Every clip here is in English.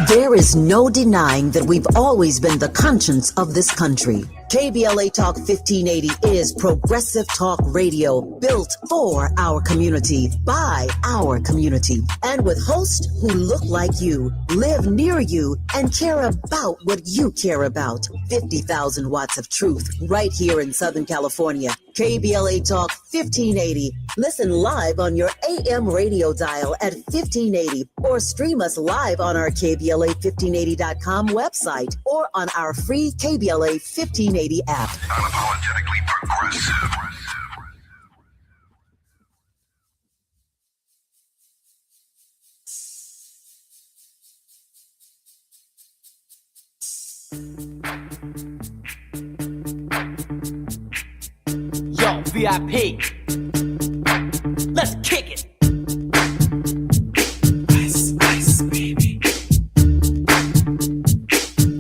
There is no denying that we've always been the conscience of this country. KBLA Talk 1580 is progressive talk radio built for our community, by our community, and with hosts who look like you, live near you, and care about what you care about. 50,000 watts of truth right here in Southern California. KBLA Talk 1580. Listen live on your AM radio dial at 1580 or stream us live on our KBLA1580.com website or on our free KBLA 1580 app. Unapologetically progressive. Yo, VIP. Let's kick it. Ice, ice, baby.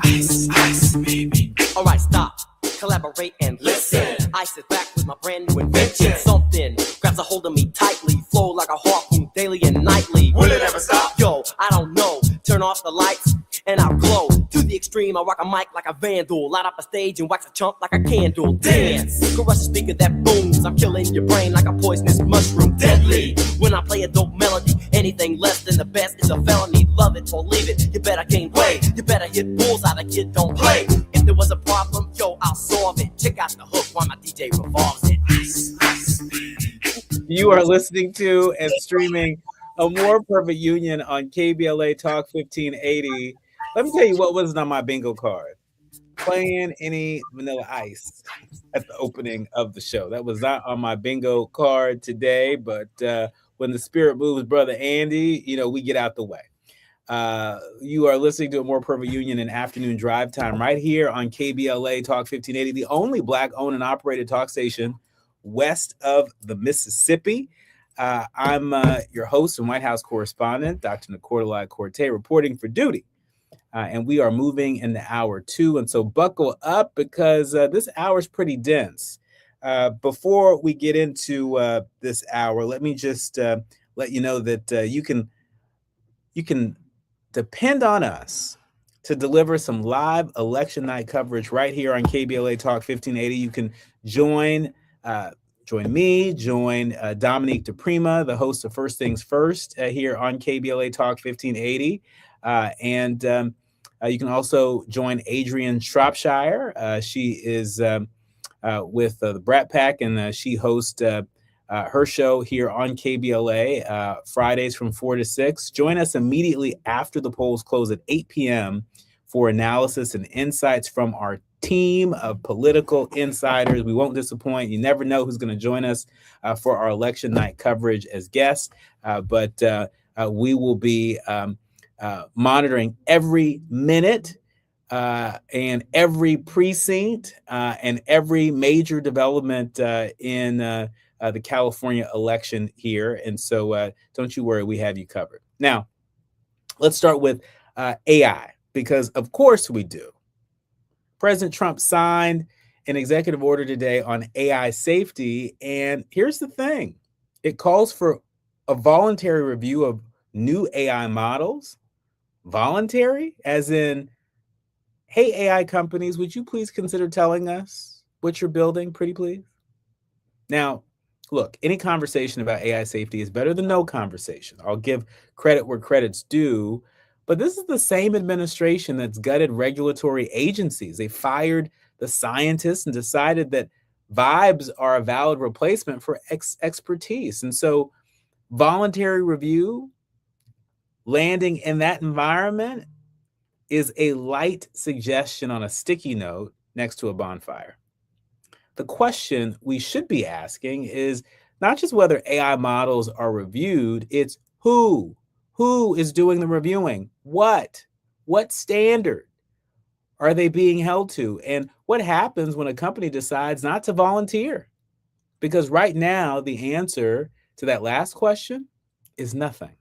Ice, ice, baby. All right, stop. Collaborate and listen. I sit back with my brand new invention. Something grabs a hold of me tightly. Flow like a harpoon daily and nightly. Will it ever stop? Yo, I don't know. Turn off the lights and I'll glow. To the extreme, I rock a mic like a vandal. Light up a stage and wax a chump like a candle. Dance, crush a speaker that booms. I'm killing your brain like a poisonous mushroom. Deadly, when I play a dope melody. Anything less than the best is a felony. Love it or leave it, you better gain weight. You better hit bullseye, the kid don't play. If there was a problem, yo, I'll solve it. Check out the hook while my DJ revolves it. Ice, ice, baby. You are listening to and streaming A More Perfect Union on KBLA Talk 1580. Let me tell you what wasn't on my bingo card. Playing any Vanilla Ice at the opening of the show. That was not on my bingo card today, but when the spirit moves, Brother Andy, we get out the way. You are listening to A More Perfect Union in afternoon drive time right here on KBLA Talk 1580, the only Black-owned and operated talk station west of the Mississippi. I'm your host and White House correspondent, Dr. Nicordelai Corte, reporting for duty. And we are moving into hour 2. And so buckle up because this hour is pretty dense. Before we get into this hour, let me just let you know that you can depend on us to deliver some live election night coverage right here on KBLA Talk 1580. You can join me, Dominique DePrima, the host of First Things First here on KBLA Talk 1580. And you can also join Adrienne Shropshire. She is with the Brat Pack, and she hosts her show here on KBLA Fridays from 4 to 6. Join us immediately after the polls close at 8 p.m. for analysis and insights from our team of political insiders. We won't disappoint. You never know who's going to join us for our election night coverage as guests, but we will be monitoring every minute and every precinct and every major development in the California election here. And so don't you worry, we have you covered. Now, let's start with AI, because of course we do. President Trump signed an executive order today on AI safety. And here's the thing. It calls for a voluntary review of new AI models. Voluntary, as in, hey, AI companies, would you please consider telling us what you're building, pretty please? Now, look, any conversation about AI safety is better than no conversation. I'll give credit where credit's due, but this is the same administration that's gutted regulatory agencies. They fired the scientists and decided that vibes are a valid replacement for expertise. And so voluntary review, landing in that environment, is a light suggestion on a sticky note next to a bonfire. The question we should be asking is not just whether AI models are reviewed, it's who is doing the reviewing? What standard are they being held to? And what happens when a company decides not to volunteer? Because right now, the answer to that last question is nothing.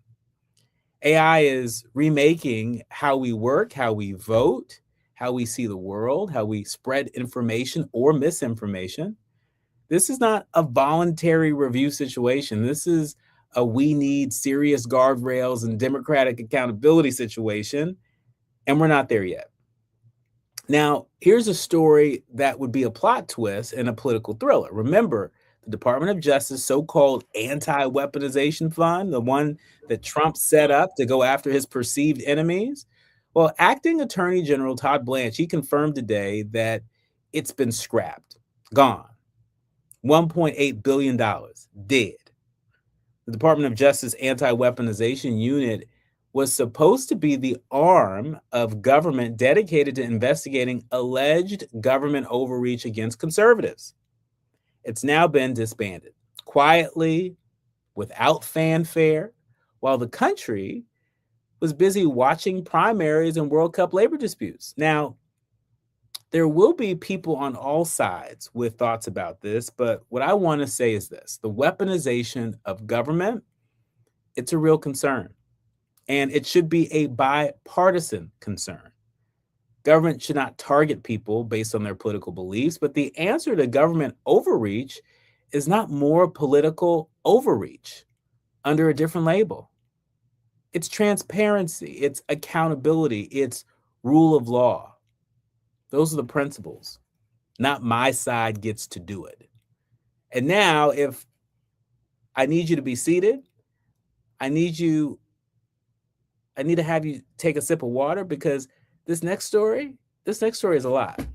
AI is remaking how we work, how we vote, how we see the world, how we spread information or misinformation. This is not a voluntary review situation. This is a we need serious guardrails and democratic accountability situation. And we're not there yet. Now, here's a story that would be a plot twist and a political thriller. Remember, the Department of Justice so-called anti-weaponization fund, the one that Trump set up to go after his perceived enemies? Well, acting Attorney General Todd Blanche, he confirmed today that it's been scrapped, gone. $1.8 billion, dead. The Department of Justice anti-weaponization unit was supposed to be the arm of government dedicated to investigating alleged government overreach against conservatives. It's now been disbanded, quietly, without fanfare, while the country was busy watching primaries and World Cup labor disputes. Now, there will be people on all sides with thoughts about this, but what I want to say is this: the weaponization of government, it's a real concern, and it should be a bipartisan concern. Government should not target people based on their political beliefs, but the answer to government overreach is not more political overreach under a different label. It's transparency, it's accountability, it's rule of law. Those are the principles. Not my side gets to do it. And now, if I need you to be seated, I need to have you take a sip of water, because this next story is a lot.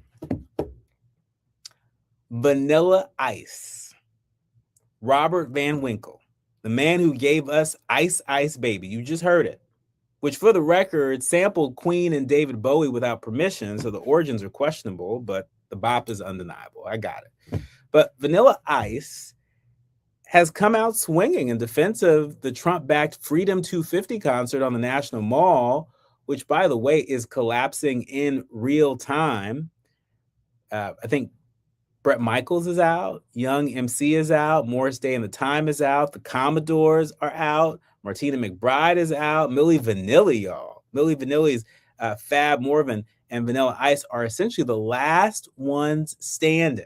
Vanilla Ice. Robert Van Winkle, the man who gave us Ice Ice Baby, you just heard it, which for the record sampled Queen and David Bowie without permission, so the origins are questionable, but the bop is undeniable. I got it. But Vanilla Ice has come out swinging in defense of the Trump-backed Freedom 250 concert on the National Mall, which, by the way, is collapsing in real time. I think Bret Michaels is out, Young MC is out, Morris Day and the Time is out, the Commodores are out, Martina McBride is out, Milli Vanilli, y'all. Milli Vanilli's Fab Morvan and Vanilla Ice are essentially the last ones standing.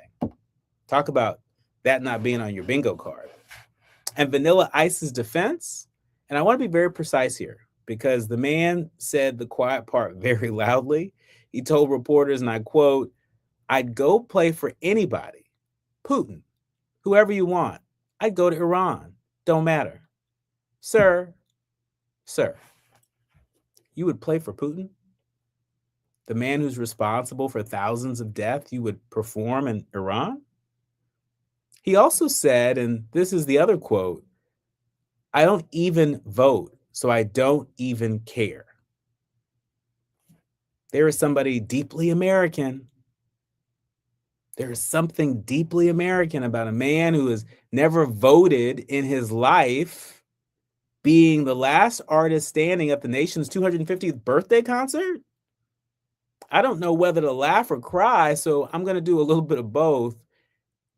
Talk about that not being on your bingo card. And Vanilla Ice's defense, and I want to be very precise here, because the man said the quiet part very loudly. He told reporters, and I quote, "I'd go play for anybody, Putin, whoever you want. I'd go to Iran, don't matter." Sir, you would play for Putin? The man who's responsible for thousands of deaths, you would perform in Iran? He also said, and this is the other quote, "I don't even vote, so I don't even care." There is somebody deeply American. There is something deeply American about a man who has never voted in his life being the last artist standing at the nation's 250th birthday concert. I don't know whether to laugh or cry, so I'm going to do a little bit of both,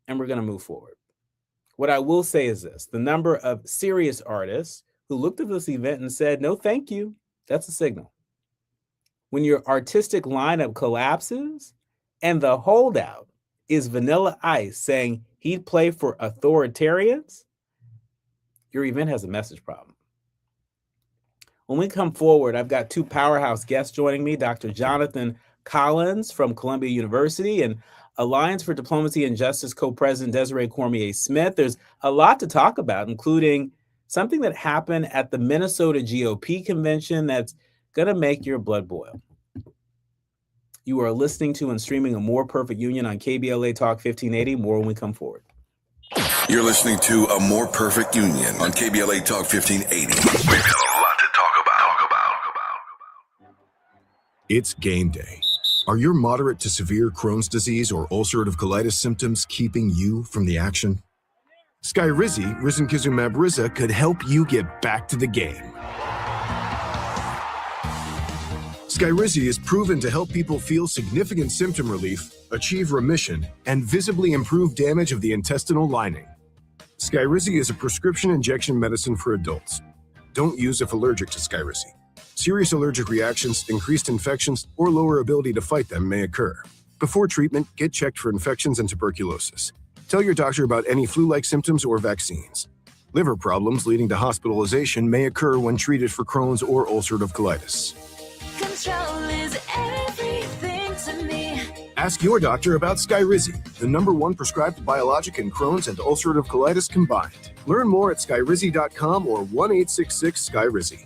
and we're going to move forward. What I will say is this: the number of serious artists who looked at this event and said, "No, thank you," that's a signal. When your artistic lineup collapses and the holdout is Vanilla Ice saying he'd play for authoritarians, your event has a message problem. When we come forward, I've got two powerhouse guests joining me, Dr. Jonathan Collins from Columbia University and Alliance for Diplomacy and Justice co-president Desiree Cormier Smith. There's a lot to talk about, including something that happened at the Minnesota GOP convention that's going to make your blood boil. You are listening to and streaming A More Perfect Union on KBLA Talk 1580. More when we come forward. You're listening to A More Perfect Union on KBLA Talk 1580. We've got a lot to talk about. It's game day. Are your moderate to severe Crohn's disease or ulcerative colitis symptoms keeping you from the action? Skyrizi, risankizumab Riza, could help you get back to the game. Skyrizi is proven to help people feel significant symptom relief, achieve remission, and visibly improve damage of the intestinal lining. Skyrizi is a prescription injection medicine for adults. Don't use if allergic to Skyrizi. Serious allergic reactions, increased infections, or lower ability to fight them may occur. Before treatment, get checked for infections and tuberculosis. Tell your doctor about any flu-like symptoms or vaccines. Liver problems leading to hospitalization may occur when treated for Crohn's or ulcerative colitis. Control is everything to me. Ask your doctor about Skyrizi, the #1 prescribed biologic in Crohn's and ulcerative colitis combined. Learn more at skyrizi.com or 1-866-SKYRIZI.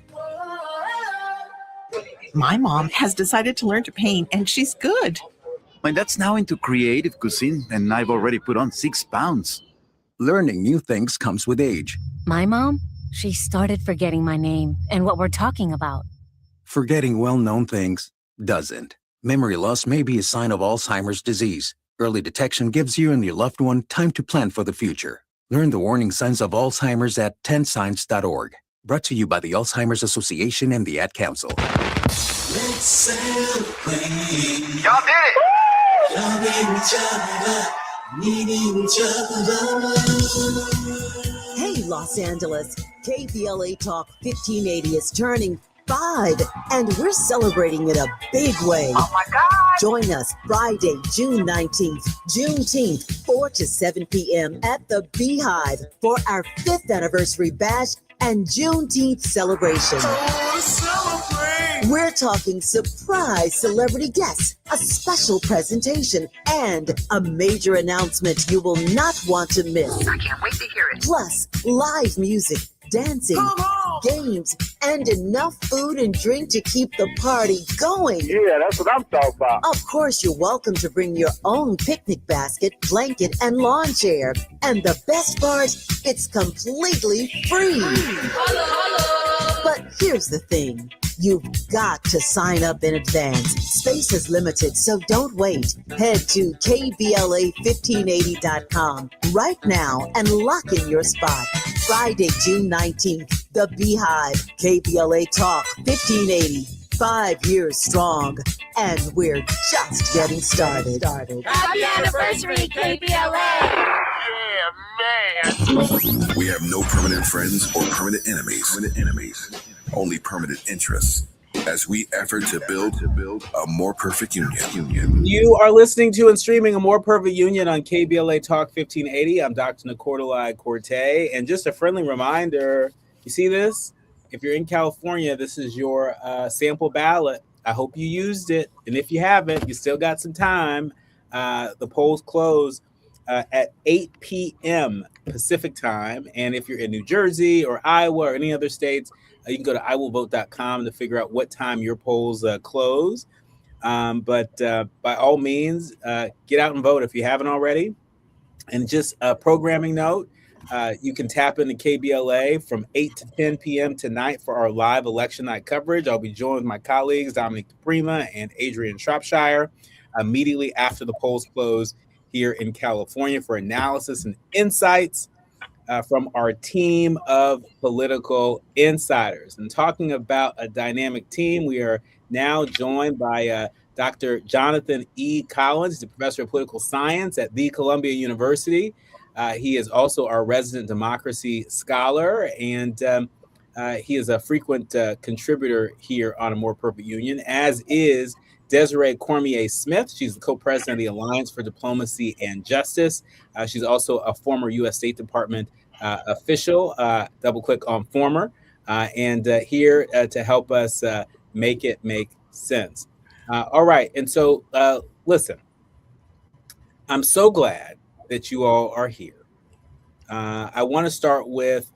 My mom has decided to learn to paint, and she's good. My dad's now into creative cuisine, and I've already put on 6 pounds. Learning new things comes with age. My mom, she started forgetting my name and what we're talking about. Forgetting well-known things doesn't. Memory loss may be a sign of Alzheimer's disease. Early detection gives you and your loved one time to plan for the future. Learn the warning signs of Alzheimer's at 10signs.org. Brought to you by the Alzheimer's Association and the Ad Council. Let's celebrate. Y'all did it! Loving each other, needing each other. Hey, Los Angeles, KBLA Talk 1580 is turning 5, and we're celebrating in a big way. Oh my God! Join us Friday, June 19th, Juneteenth, 4 to 7 p.m. at the Beehive for our 5th anniversary bash and Juneteenth celebration. We're talking surprise celebrity guests, a special presentation, and a major announcement you will not want to miss. I can't wait to hear it. Plus, live music, dancing, games, and enough food and drink to keep the party going. Yeah, that's what I'm talking about. Of course, you're welcome to bring your own picnic basket, blanket, and lawn chair. And the best part, it's completely free. But here's the thing. You've got to sign up in advance. Space is limited, so don't wait. Head to KBLA1580.com right now and lock in your spot. Friday, June 19th, the Beehive, KBLA Talk 1580. 5 years strong, and we're just getting started. Happy anniversary, KBLA! Yeah, man. We have no permanent friends or permanent enemies. Only permanent interests. As we effort to build a more perfect union. You are listening to and streaming A More Perfect Union on KBLA Talk 1580. I'm Dr. Nicordelai Corte. And just a friendly reminder, you see this? If you're in California, this is your sample ballot. I hope you used it. And if you haven't, you still got some time. The polls close at 8 p.m. Pacific time. And if you're in New Jersey or Iowa or any other states, you can go to iwillvote.com to figure out what time your polls close. But by all means, get out and vote if you haven't already. And just a programming note, you can tap into KBLA from 8 to 10 p.m. tonight for our live election night coverage. I'll be joined with my colleagues, Dominic Prima and Adrian Shropshire, immediately after the polls close here in California for analysis and insights from our team of political insiders. And talking about a dynamic team, we are now joined by Dr. Jonathan E. Collins, the professor of political science at the Columbia University. He is also our resident democracy scholar, and he is a frequent contributor here on A More Perfect Union, as is Desiree Cormier Smith. She's the co-president of the Alliance for Diplomacy and Justice. She's also a former U.S. State Department official, double click on former, and here to help us make it make sense. All right, and so listen, I'm so glad that you all are here. I want to start with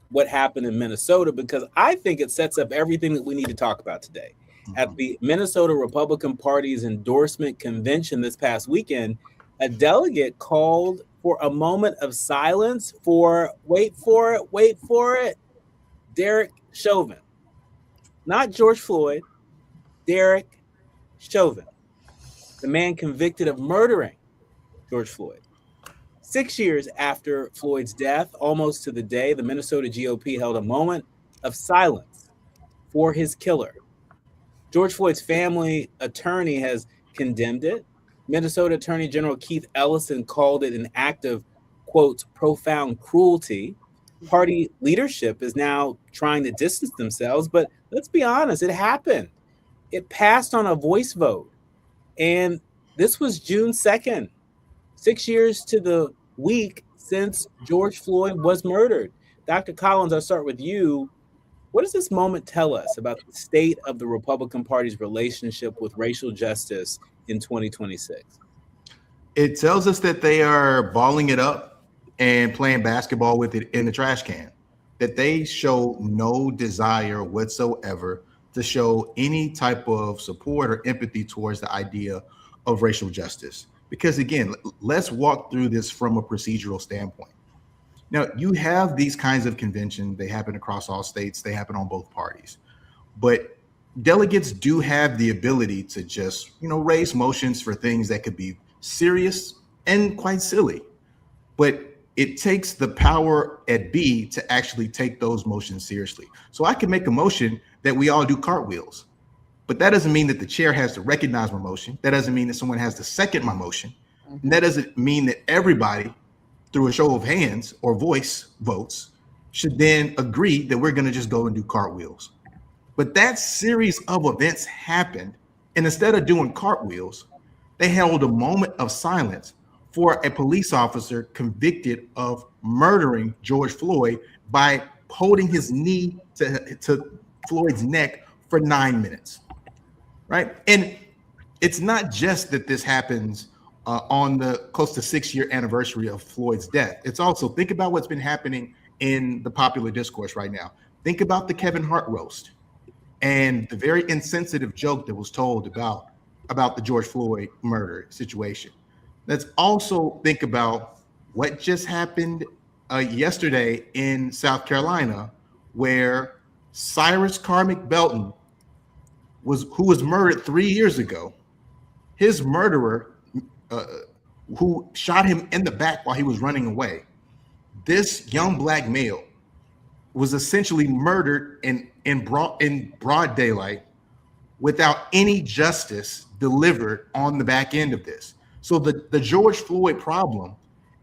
what happened in Minnesota, because I think it sets up everything that we need to talk about today. At the Minnesota Republican Party's endorsement convention this past weekend, a delegate called for a moment of silence for, wait for it, Derek Chauvin. Not George Floyd, Derek Chauvin, the man convicted of murdering George Floyd. 6 years after Floyd's death, almost to the day, the Minnesota GOP held a moment of silence for his killer. George Floyd's family attorney has condemned it. Minnesota Attorney General Keith Ellison called it an act of, quote, profound cruelty. Party leadership is now trying to distance themselves, but let's be honest, it happened. It passed on a voice vote. And this was June 2nd, 6 years to the week since George Floyd was murdered. Dr. Collins, I'll start with you. What does this moment tell us about the state of the Republican Party's relationship with racial justice in 2026? It tells us that they are balling it up and playing basketball with it in the trash can, that they show no desire whatsoever to show any type of support or empathy towards the idea of racial justice. Because again, let's walk through this from a procedural standpoint. Now, you have these kinds of conventions, they happen across all states, they happen on both parties. But delegates do have the ability to just, raise motions for things that could be serious and quite silly. But it takes the power at B to actually take those motions seriously. So I can make a motion that we all do cartwheels, but that doesn't mean that the chair has to recognize my motion. That doesn't mean that someone has to second my motion. And that doesn't mean that everybody, through a show of hands or voice votes, should then agree that we're going to just go and do cartwheels. But that series of events happened, and instead of doing cartwheels, they held a moment of silence for a police officer convicted of murdering George Floyd by holding his knee to Floyd's neck for 9 minutes, right? And it's not just that this happens on the close to 6-year anniversary of Floyd's death. It's also, think about what's been happening in the popular discourse right now. Think about the Kevin Hart roast and the very insensitive joke that was told about the George Floyd murder situation. Let's also think about what just happened yesterday in South Carolina, where Cyrus Carmick Belton who was murdered 3 years ago. His murderer, who shot him in the back while he was running away, this young black male was essentially murdered in broad daylight without any justice delivered on the back end of this. So the George Floyd problem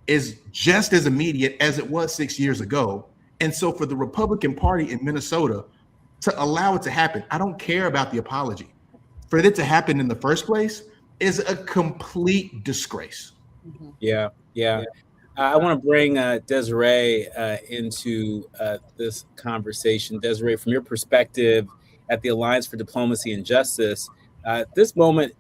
is just as immediate as it was 6 years ago. And so for the Republican Party in Minnesota to allow it to happen, I don't care about the apology. For it to happen in the first place is a complete disgrace. Yeah. I want to bring Desiree into this conversation. Desiree, from your perspective at the Alliance for Diplomacy and Justice, this moment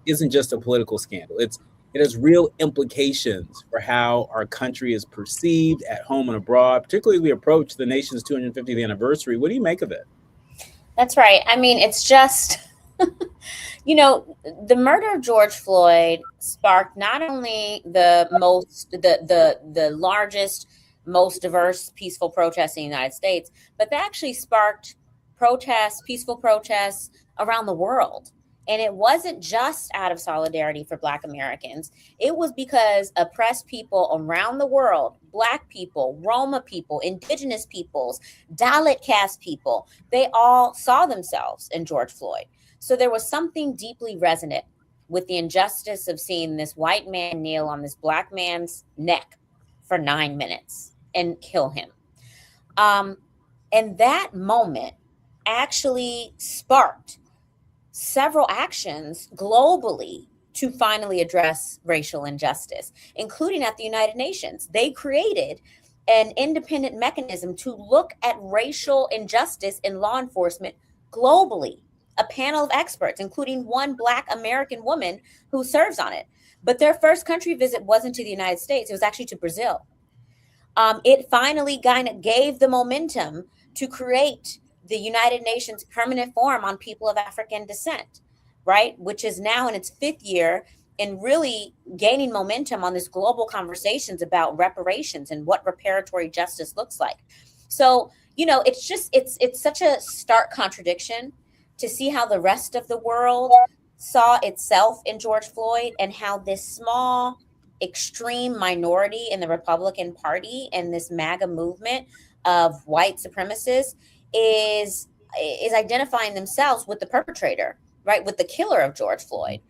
isn't just a political scandal. It has real implications for how our country is perceived at home and abroad, particularly as we approach the nation's 250th anniversary. What do you make of it? That's right. I mean, it's just, the murder of George Floyd sparked not only the largest, most diverse, peaceful protests in the United States, but that actually sparked peaceful protests around the world. And it wasn't just out of solidarity for Black Americans. It was because oppressed people around the world, Black people, Roma people, Indigenous peoples, Dalit caste people, they all saw themselves in George Floyd. So there was something deeply resonant with the injustice of seeing this white man kneel on this Black man's neck for 9 minutes and kill him. And that moment actually sparked several actions globally to finally address racial injustice, including at the United Nations. They created an independent mechanism to look at racial injustice in law enforcement globally, a panel of experts, including one Black American woman who serves on it. But their first country visit wasn't to the United States, it was actually to Brazil. It finally kind of gave the momentum to create the United Nations Permanent Forum on People of African Descent, right? Which is now in its 5th year and really gaining momentum on this global conversations about reparations and what reparatory justice looks like. So, it's such a stark contradiction to see how the rest of the world saw itself in George Floyd and how this small, extreme minority in the Republican Party and this MAGA movement of white supremacists is identifying themselves with the perpetrator, right, with the killer of George Floyd.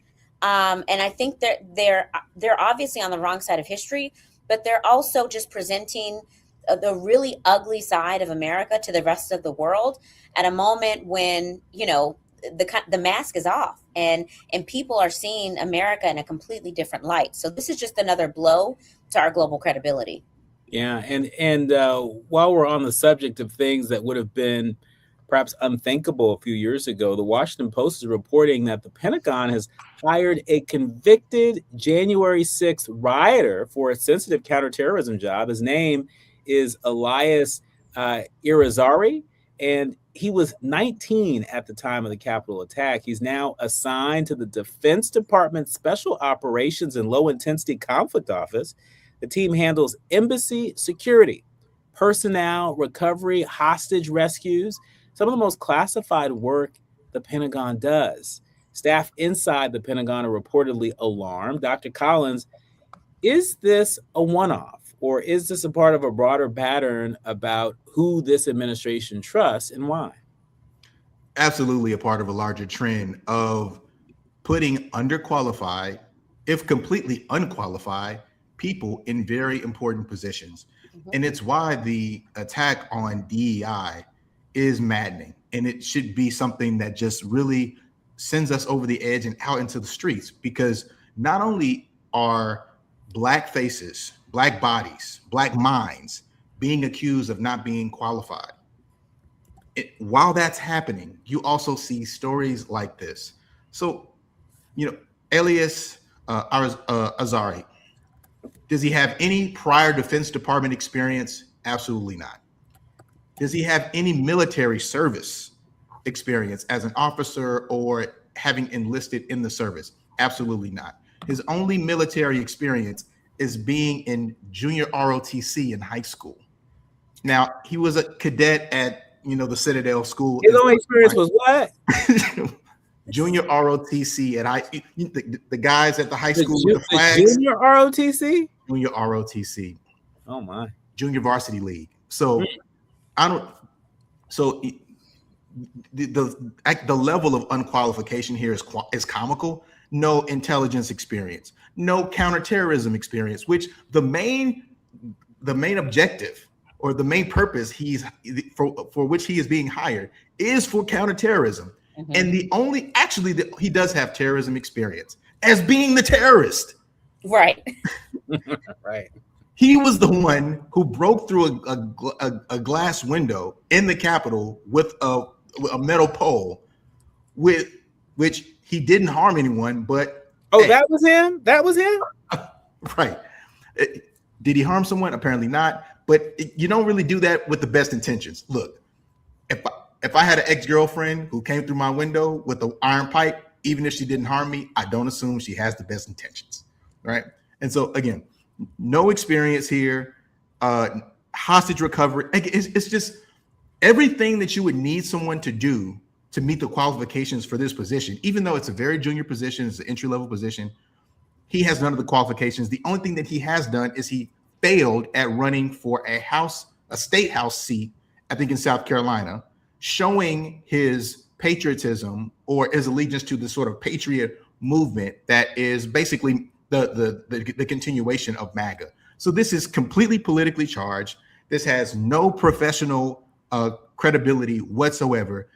And I think they're obviously on the wrong side of history, but they're also just presenting the really ugly side of America to the rest of the world at a moment when, the mask is off and people are seeing America in a completely different light. So this is just another blow to our global credibility. Yeah, and while we're on the subject of things that would have been perhaps unthinkable a few years ago. The Washington Post is reporting that the Pentagon has hired a convicted January 6th rioter for a sensitive counterterrorism job. His name is Elias Irizarry, and he was 19 at the time of the Capitol attack. He's now assigned to the Defense Department's Special Operations and Low Intensity Conflict Office. The team handles embassy security, personnel recovery, hostage rescues, some of the most classified work the Pentagon does. Staff inside the Pentagon are reportedly alarmed. Dr. Collins, is this a one-off, or is this a part of a broader pattern about who this administration trusts and why? Absolutely a part of a larger trend of putting underqualified, if completely unqualified, people in very important positions. And it's why the attack on DEI is maddening. And it should be something that just really sends us over the edge and out into the streets, because not only are Black faces, Black bodies, Black minds being accused of not being qualified, while that's happening, you also see stories like this. So, Elias Irizarry, does he have any prior Defense Department experience? Absolutely not. Does he have any military service experience as an officer or having enlisted in the service? Absolutely not. His only military experience is being in junior ROTC in high school. Now, he was a cadet at, the Citadel School. His only experience was what? Junior ROTC at the guys at the high school with the flags. Junior ROTC? Junior ROTC. Oh my. Junior Varsity League. So the level of unqualification here is comical. No intelligence experience, no counterterrorism experience, which the main objective or the main purpose for which he is being hired is for counterterrorism. Mm-hmm. And he does have terrorism experience as being the terrorist. Right. Right. He was the one who broke through a glass window in the Capitol with a metal pole, with which he didn't harm anyone. But that was him. That was him. Right. Did he harm someone? Apparently not. But you don't really do that with the best intentions. Look, if I had an ex-girlfriend who came through my window with an iron pipe, even if she didn't harm me, I don't assume she has the best intentions, right? And so again, no experience here, hostage recovery. It's just everything that you would need someone to do to meet the qualifications for this position. Even though it's a very junior position, it's an entry-level position, he has none of the qualifications. The only thing that he has done is he failed at running for a state house seat, I think in South Carolina, showing his patriotism or his allegiance to the sort of patriot movement that is basically the continuation of MAGA. So this is completely politically charged. This has no professional credibility whatsoever.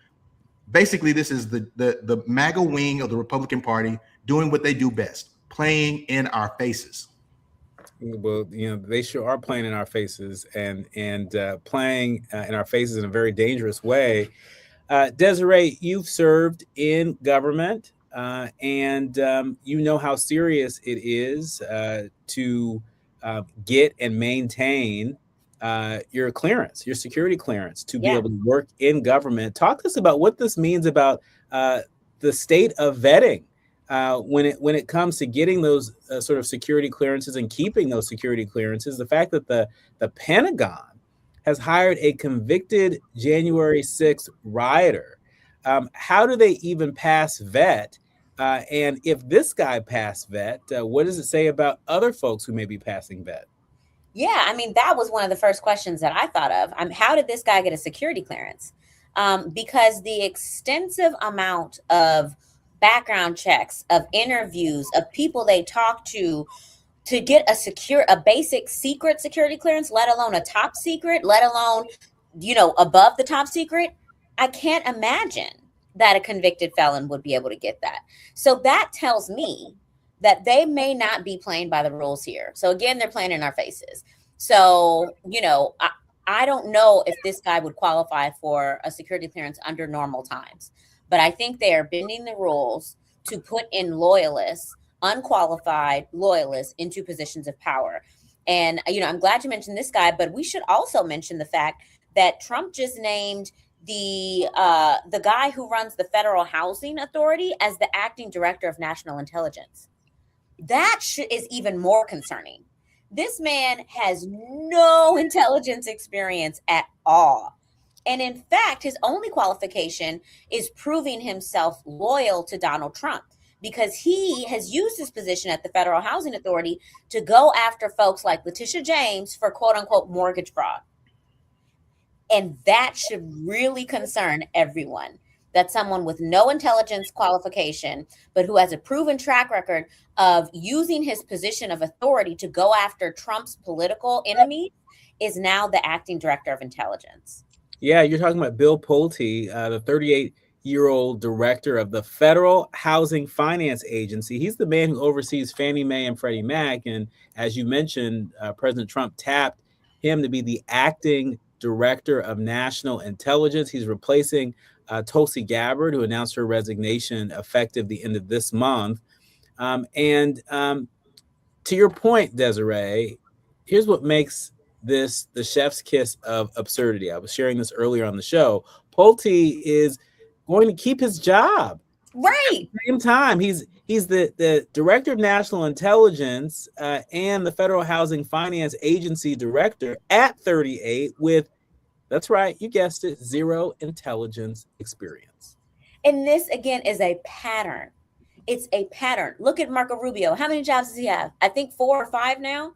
Basically, this is the MAGA wing of the Republican Party doing what they do best, playing in our faces. Well, they sure are playing in our faces and playing in our faces in a very dangerous way. Desiree, you've served in government, and you know how serious it is to get and maintain your clearance, your security clearance, to be able to work in government. Talk to us about what this means about the state of vetting. When it comes to getting those sort of security clearances and keeping those security clearances, the fact that the Pentagon has hired a convicted January 6th rioter, how do they even pass vet? And if this guy passed vet, what does it say about other folks who may be passing vet? Yeah, I mean, that was one of the first questions that I thought of. How did this guy get a security clearance? Because the extensive amount of background checks, of interviews, of people they talk to get a basic secret security clearance, let alone a top secret, let alone, above the top secret. I can't imagine that a convicted felon would be able to get that. So that tells me that they may not be playing by the rules here. So again, they're playing in our faces. So, I don't know if this guy would qualify for a security clearance under normal times, but I think they are bending the rules to put in loyalists, unqualified loyalists, into positions of power. And, I'm glad you mentioned this guy, but we should also mention the fact that Trump just named the guy who runs the Federal Housing Authority as the acting director of national intelligence. That is even more concerning. This man has no intelligence experience at all. And in fact, his only qualification is proving himself loyal to Donald Trump, because he has used his position at the Federal Housing Authority to go after folks like Letitia James for quote unquote mortgage fraud. And that should really concern everyone, that someone with no intelligence qualification, but who has a proven track record of using his position of authority to go after Trump's political enemy is now the acting director of intelligence. Yeah, you're talking about Bill Pulte, the 38-year-old director of the Federal Housing Finance Agency. He's the man who oversees Fannie Mae and Freddie Mac. And as you mentioned, President Trump tapped him to be the acting director of national intelligence. He's replacing Tulsi Gabbard, who announced her resignation effective the end of this month. And to your point, Desiree, here's what makes this the chef's kiss of absurdity. I was sharing this earlier on the show. Pulte is going to keep his job. Right. At the same time, he's the director of national intelligence and the Federal Housing Finance Agency director at 38 with, that's right, you guessed it, zero intelligence experience. And this, again, is a pattern. It's a pattern. Look at Marco Rubio. How many jobs does he have? I think 4 or 5 now.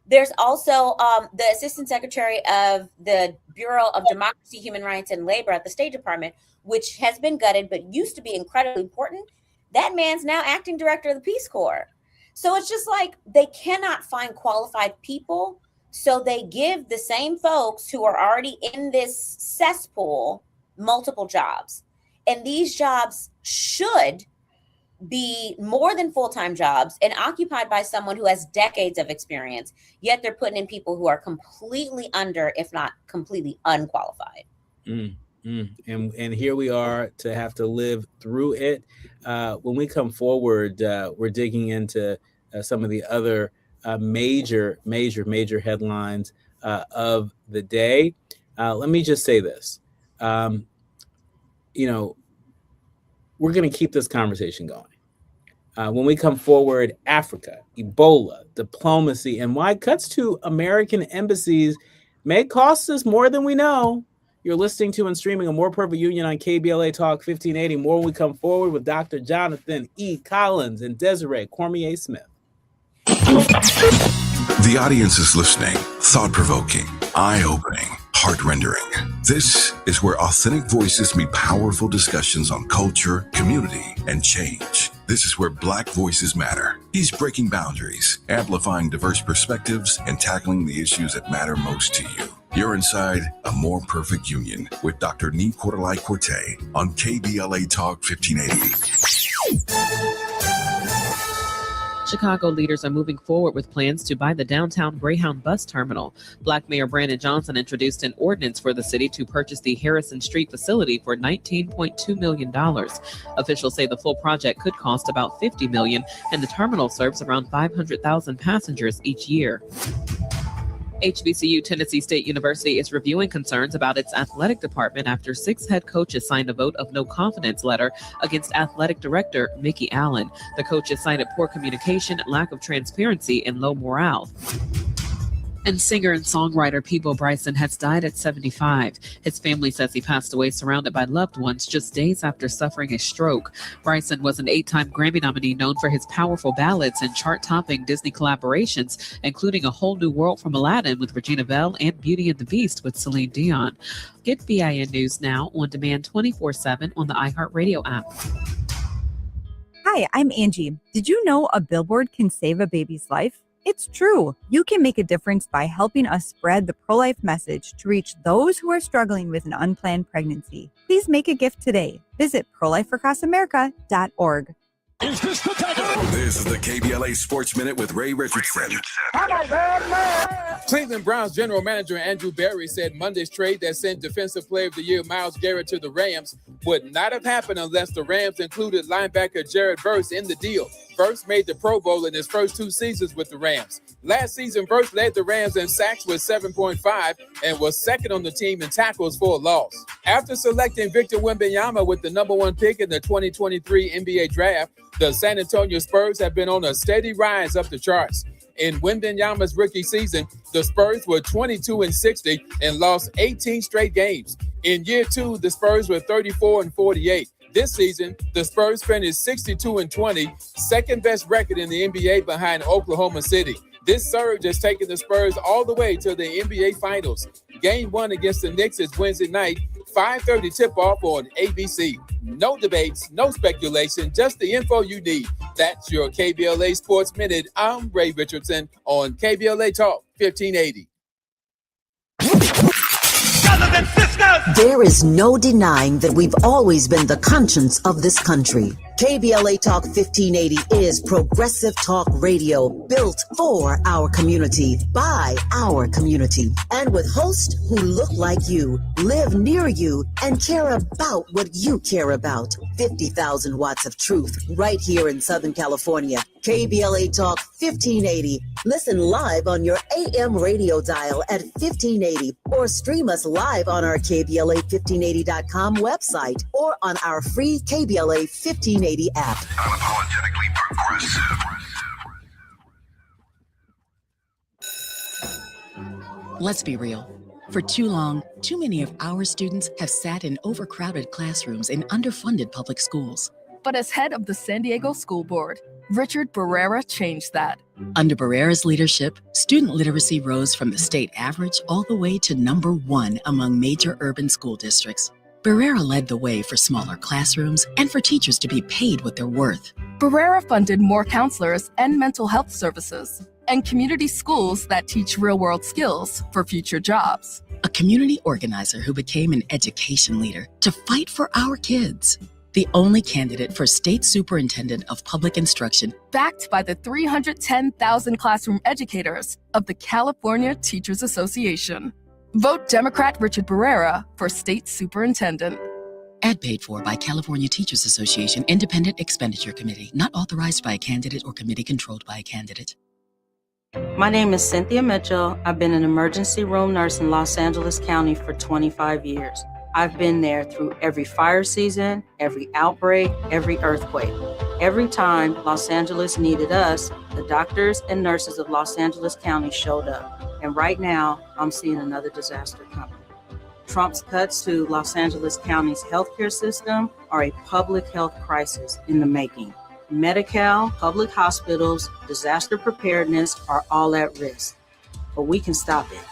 There's also the Assistant Secretary of the Bureau of Democracy, Human Rights, and Labor at the State Department, which has been gutted, but used to be incredibly important. That man's now acting director of the Peace Corps. So it's just like they cannot find qualified people. So they give the same folks who are already in this cesspool multiple jobs. And these jobs should be more than full-time jobs and occupied by someone who has decades of experience, yet they're putting in people who are completely under, if not completely unqualified. And here we are to have to live through it. When we come forward, we're digging into some of the other major headlines of the day. Let me just say this. We're going to keep this conversation going. When we come forward, Africa, Ebola, diplomacy, and why cuts to American embassies may cost us more than we know. You're listening to and streaming A More Perfect Union on KBLA Talk 1580. More when we come forward with Dr. Jonathan E. Collins and Desiree Cormier Smith. The audience is listening, thought-provoking, eye-opening, heart-rendering. This is where authentic voices meet powerful discussions on culture, community, and change. This is where Black voices matter. He's breaking boundaries, amplifying diverse perspectives, and tackling the issues that matter most to you. You're inside A More Perfect Union with Dr. Nee Cordelai-Corte on KBLA Talk 1580. Chicago leaders are moving forward with plans to buy the downtown Greyhound bus terminal. Black Mayor Brandon Johnson introduced an ordinance for the city to purchase the Harrison Street facility for $19.2 million. Officials say the full project could cost about $50 million, and the terminal serves around 500,000 passengers each year. HBCU Tennessee State University is reviewing concerns about its athletic department after 6 head coaches signed a vote of no confidence letter against athletic director Mickey Allen. The coaches cited poor communication, lack of transparency, and low morale. And singer and songwriter Peebo Bryson has died at 75. His family says he passed away surrounded by loved ones just days after suffering a stroke. Bryson was an 8-time Grammy nominee known for his powerful ballads and chart-topping Disney collaborations, including A Whole New World from Aladdin with Regina Belle and Beauty and the Beast with Celine Dion. Get BIN News now on demand 24/7 on the iHeartRadio app. Hi, I'm Angie. Did you know a billboard can save a baby's life? It's true. You can make a difference by helping us spread the pro-life message to reach those who are struggling with an unplanned pregnancy. Please make a gift today. Visit prolifeforacrossamerica.org. Is this the dagger? This is the KBLA Sports Minute with Ray Richardson. Cleveland Browns general manager Andrew Berry said Monday's trade that sent Defensive Player of the Year Myles Garrett to the Rams would not have happened unless the Rams included linebacker Jared Verse in the deal. Verse made the Pro Bowl in his first 2 seasons with the Rams. Last season, Verse led the Rams in sacks with 7.5 and was second on the team in tackles for a loss. After selecting Victor Wembanyama with the number 1 pick in the 2023 NBA draft, the San Antonio Spurs have been on a steady rise up the charts. In Wembanyama's rookie season, the Spurs were 22-60 and lost 18 straight games. In year 2, the Spurs were 34-48. This season, the Spurs finished 62-20, second best record in the NBA behind Oklahoma City. This surge has taken the Spurs all the way to the NBA Finals. Game 1 against the Knicks is Wednesday night, 5:30 tip-off on ABC. No debates, no speculation, just the info you need. That's your KBLA Sports Minute. I'm Ray Richardson on KBLA Talk 1580. There is no denying that we've always been the conscience of this country. KBLA Talk 1580 is progressive talk radio built for our community, by our community, and with hosts who look like you, live near you, and care about what you care about. 50,000 watts of truth right here in Southern California. KBLA Talk 1580. Listen live on your AM radio dial at 1580 or stream us live on our KBLA1580.com website or on our free KBLA 1580 app. Unapologetically progressive. Let's be real. For too long, too many of our students have sat in overcrowded classrooms in underfunded public schools. But as head of the San Diego School Board, Richard Barrera changed that. Under Barrera's leadership, student literacy rose from the state average all the way to #1 among major urban school districts. Barrera led the way for smaller classrooms and for teachers to be paid what they're worth. Barrera funded more counselors and mental health services, and community schools that teach real-world skills for future jobs. A community organizer who became an education leader to fight for our kids. The only candidate for State Superintendent of Public Instruction, backed by the 310,000 classroom educators of the California Teachers Association. Vote Democrat Richard Barrera for State Superintendent. Ad paid for by California Teachers Association Independent Expenditure Committee, not authorized by a candidate or committee controlled by a candidate. My name is Cynthia Mitchell. I've been an emergency room nurse in Los Angeles County for 25 years. I've been there through every fire season, every outbreak, every earthquake. Every time Los Angeles needed us, the doctors and nurses of Los Angeles County showed up. And right now, I'm seeing another disaster coming. Trump's cuts to Los Angeles County's healthcare system are a public health crisis in the making. Medi-Cal, public hospitals, disaster preparedness are all at risk, but we can stop it.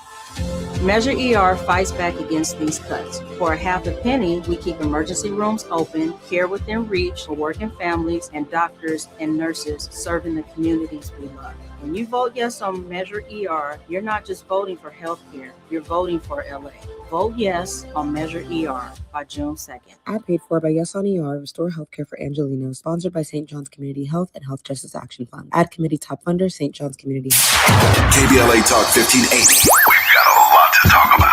Measure ER fights back against these cuts. For a half a penny, we keep emergency rooms open, care within reach for working families, and doctors and nurses serving the communities we love. When you vote yes on Measure ER, you're not just voting for healthcare, you're voting for LA. Vote yes on Measure ER by June 2nd. Ad paid for by Yes on ER, Restore Healthcare for Angelinos, sponsored by St. John's Community Health and Health Justice Action Fund. Ad committee top funder, St. John's Community Health. KBLA Talk 1580. We've got a lot to talk about.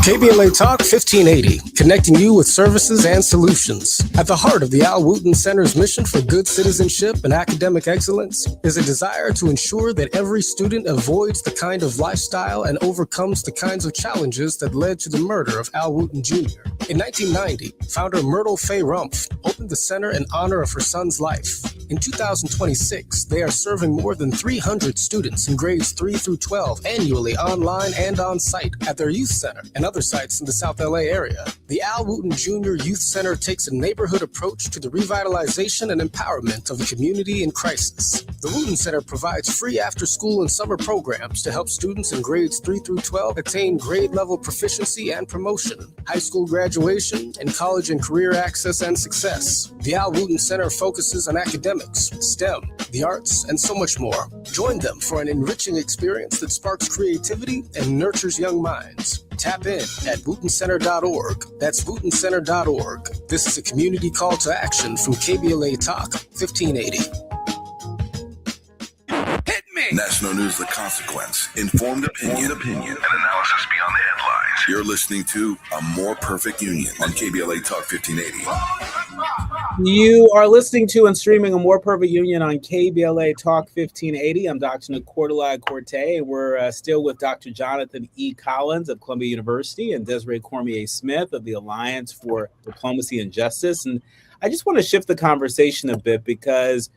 KBLA Talk 1580, connecting you with services and solutions. At the heart of the Al Wooten Center's mission for good citizenship and academic excellence is a desire to ensure that every student avoids the kind of lifestyle and overcomes the kinds of challenges that led to the murder of Al Wooten Jr. In 1990, founder Myrtle Fay Rumpf opened the center in honor of her son's life. In 2026, they are serving more than 300 students in grades 3 through 12 annually online and on site at their youth center and other sites in the South LA area. The Al Wooten Jr. Youth Center takes a neighborhood approach to the revitalization and empowerment of a community in crisis. The Wooten Center provides free after-school and summer programs to help students in grades 3 through 12 attain grade-level proficiency and promotion, high school graduation, and college and career access and success. The Al Wooten Center focuses on academics, STEM, the arts, and so much more. Join them for an enriching experience that sparks creativity and nurtures young minds. Tap in at WootenCenter.org. That's WootenCenter.org. This is a community call to action from KBLA Talk 1580. National News The Consequence. Informed opinion. And analysis beyond the headlines. You're listening to A More Perfect Union on KBLA Talk 1580. You are listening to and streaming A More Perfect Union on KBLA Talk 1580. I'm Dr. Nicordelai Corte. We're still with Dr. Jonathan E. Collins of Columbia University and Desiree Cormier Smith of the Alliance for Diplomacy and Justice. And I just want to shift the conversation a bit because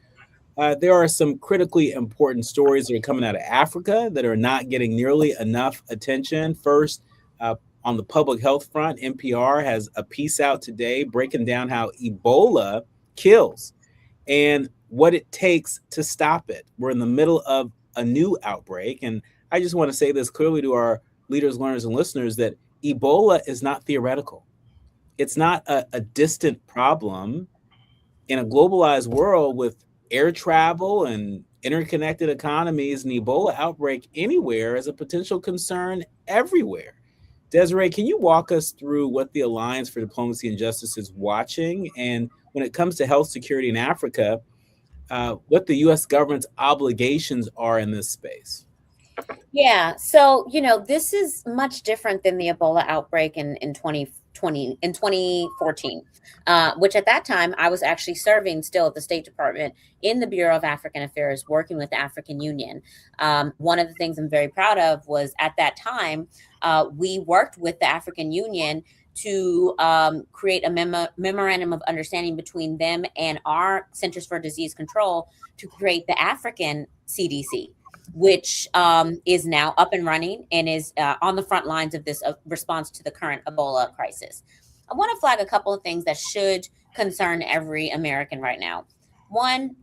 there are some critically important stories that are coming out of Africa that are not getting nearly enough attention. First, on the public health front, NPR has a piece out today breaking down how Ebola kills and what it takes to stop it. We're in the middle of a new outbreak. And I just want to say this clearly to our leaders, learners, and listeners that Ebola is not theoretical. It's not a distant problem. In a globalized world with air travel and interconnected economies, an Ebola outbreak anywhere is a potential concern everywhere. Desiree, can you walk us through what the Alliance for Diplomacy and Justice is watching? And when it comes to health security in Africa, what the U.S. government's obligations are in this space? Yeah, so, this is much different than the Ebola outbreak in 2014, which at that time I was actually serving still at the State Department in the Bureau of African Affairs, working with the African Union. One of the things I'm very proud of was at that time, we worked with the African Union to create a memorandum of understanding between them and our Centers for Disease Control to create the African CDC, which is now up and running and is on the front lines of this response to the current Ebola crisis. I want to flag a couple of things that should concern every American right now. One,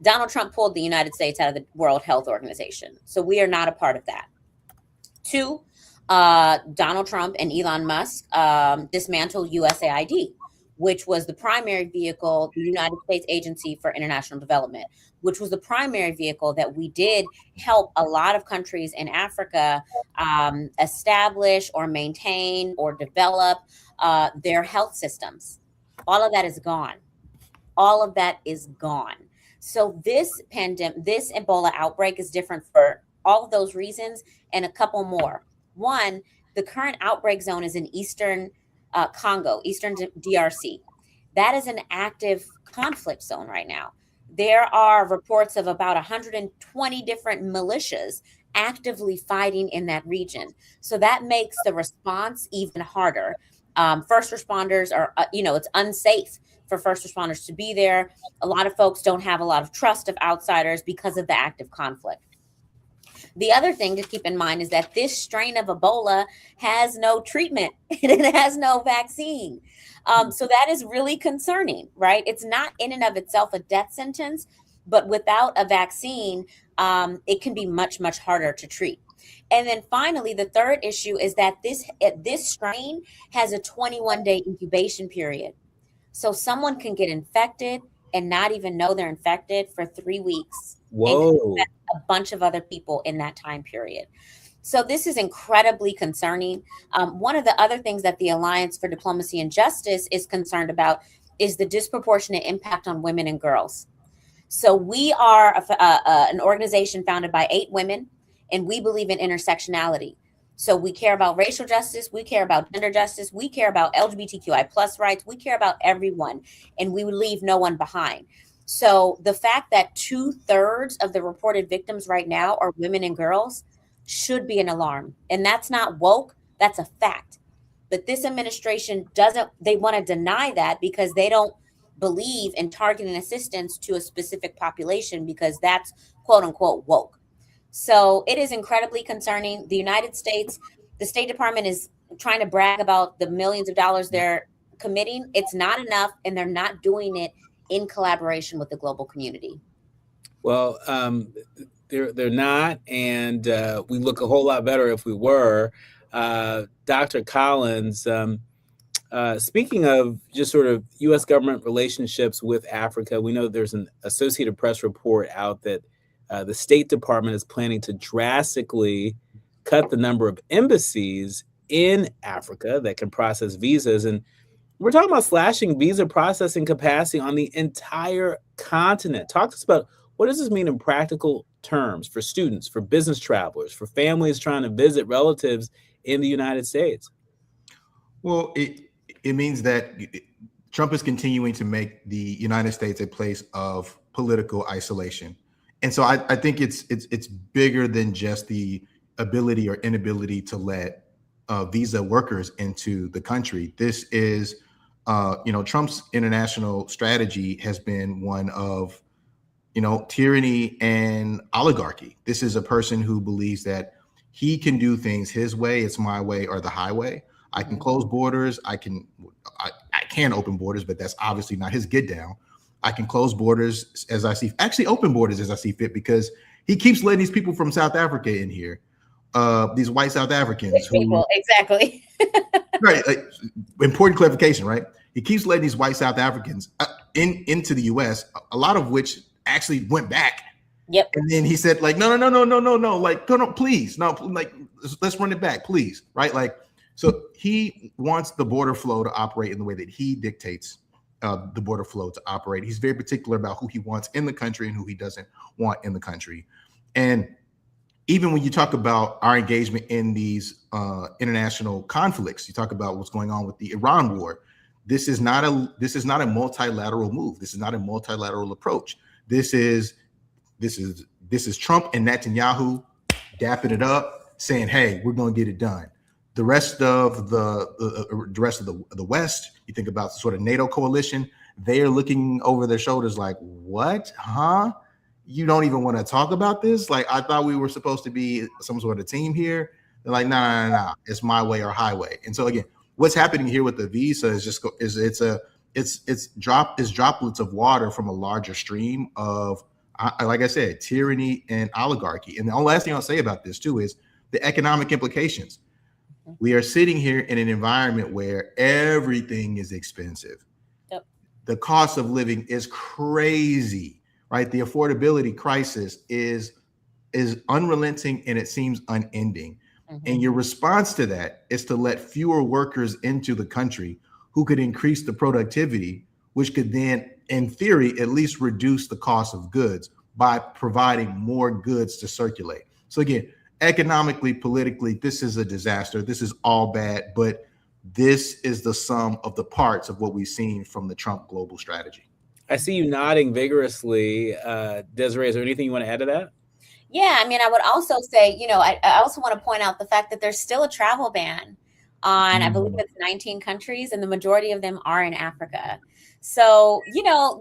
Donald Trump pulled the United States out of the World Health Organization, so we are not a part of that. Two, Donald Trump and Elon Musk dismantled USAID, which was the primary vehicle, the United States Agency for International Development, which was the primary vehicle that we did help a lot of countries in Africa establish or maintain or develop their health systems. All of that is gone. All of that is gone. So this pandemic, this Ebola outbreak is different for all of those reasons and a couple more. One, the current outbreak zone is in Eastern Congo, Eastern DRC. That is an active conflict zone right now. There are reports of about 120 different militias actively fighting in that region. So that makes the response even harder. First responders are, it's unsafe for first responders to be there. A lot of folks don't have a lot of trust of outsiders because of the active conflict. The other thing to keep in mind is that this strain of Ebola has no treatment and it has no vaccine. So that is really concerning, right? It's not in and of itself a death sentence, but without a vaccine, it can be much, much harder to treat. And then finally, the third issue is that this strain has a 21-day incubation period. So someone can get infected and not even know they're infected for 3 weeks. Whoa. And a bunch of other people in that time period. So this is incredibly concerning. One of the other things that the Alliance for Diplomacy and Justice is concerned about is the disproportionate impact on women and girls. So we are an organization founded by 8 women, and we believe in intersectionality. So we care about racial justice, we care about gender justice, we care about LGBTQI plus rights, we care about everyone, and we would leave no one behind. So the fact that 2/3 of the reported victims right now are women and girls should be an alarm. And that's not woke, that's a fact. But this administration they want to deny that because they don't believe in targeting assistance to a specific population because that's quote unquote woke. So it is incredibly concerning. The United States, the State Department is trying to brag about the millions of dollars they're committing. It's not enough, and they're not doing it in collaboration with the global community. Well, they're not, and we look a whole lot better if we were. Dr. Collins, Speaking of just sort of U.S. government relationships with Africa, we know there's an Associated Press report out that the State Department is planning to drastically cut the number of embassies in Africa that can process visas. And we're talking about slashing visa processing capacity on the entire continent. Talk to us about what does this mean in practical terms for students, for business travelers, for families trying to visit relatives in the United States? Well, it means that Trump is continuing to make the United States a place of political isolation. And so I think it's bigger than just the ability or inability to let visa workers into the country. This is, Trump's international strategy has been one of, tyranny and oligarchy. This is a person who believes that he can do things his way, it's my way or the highway. I can close borders. I can open borders, but that's obviously not his get down. I can close borders as I see, actually open borders as I see fit, because he keeps letting these people from South Africa in here, these white South Africans. Exactly. Right. Important clarification, right? He keeps letting these white South Africans into the U.S., a lot of which actually went back. Yep. And then he said, like, no, like, no, please, no, like, let's run it back, please, right? Like, so he wants the border flow to operate in the way that he dictates the border flow to operate. He's very particular about who he wants in the country and who he doesn't want in the country. And even when you talk about our engagement in these international conflicts, you talk about what's going on with the Iran war. This is not a multilateral move. This is not a multilateral approach. This is Trump and Netanyahu dapping it up, saying, "Hey, we're going to get it done." The rest of the West, you think about the sort of NATO coalition, they are looking over their shoulders like, "What? Huh? You don't even want to talk about this? Like, I thought we were supposed to be some sort of team here." They're like, "No, it's my way or highway." And so again, what's happening here with the visa is droplets of water from a larger stream of, like I said, tyranny and oligarchy. And the last thing I'll say about this too is the economic implications. We are sitting here in an environment where everything is expensive. Yep. The cost of living is crazy, right? The affordability crisis is unrelenting and it seems unending. And your response to that is to let fewer workers into the country who could increase the productivity, which could then, in theory, at least reduce the cost of goods by providing more goods to circulate. So again, economically, politically, this is a disaster. This is all bad, but this is the sum of the parts of what we've seen from the Trump global strategy. I see you nodding vigorously. Desiree, is there anything you want to add to that? Yeah, I mean, I would also say, I also want to point out the fact that there's still a travel ban on, I believe it's 19 countries, and the majority of them are in Africa. So,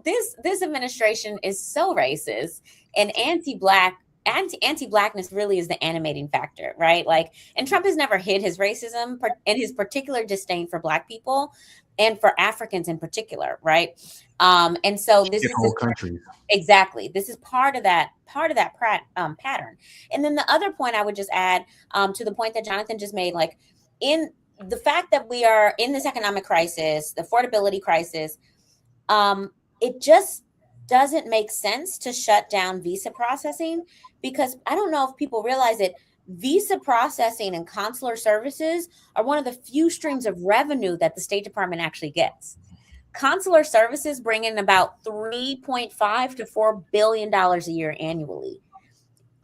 this administration is so racist and anti-blackness really is the animating factor, right? Like, and Trump has never hid his racism and his particular disdain for Black people and for Africans in particular, right? And so this is whole country. Exactly. This is part of that pattern. And then the other point I would just add to the point that Jonathan just made, like, in the fact that we are in this economic crisis, the affordability crisis, it just doesn't make sense to shut down visa processing, because I don't know if people realize it. Visa processing and consular services are one of the few streams of revenue that the State Department actually gets. Consular services bring in about $3.5 to $4 billion a year annually.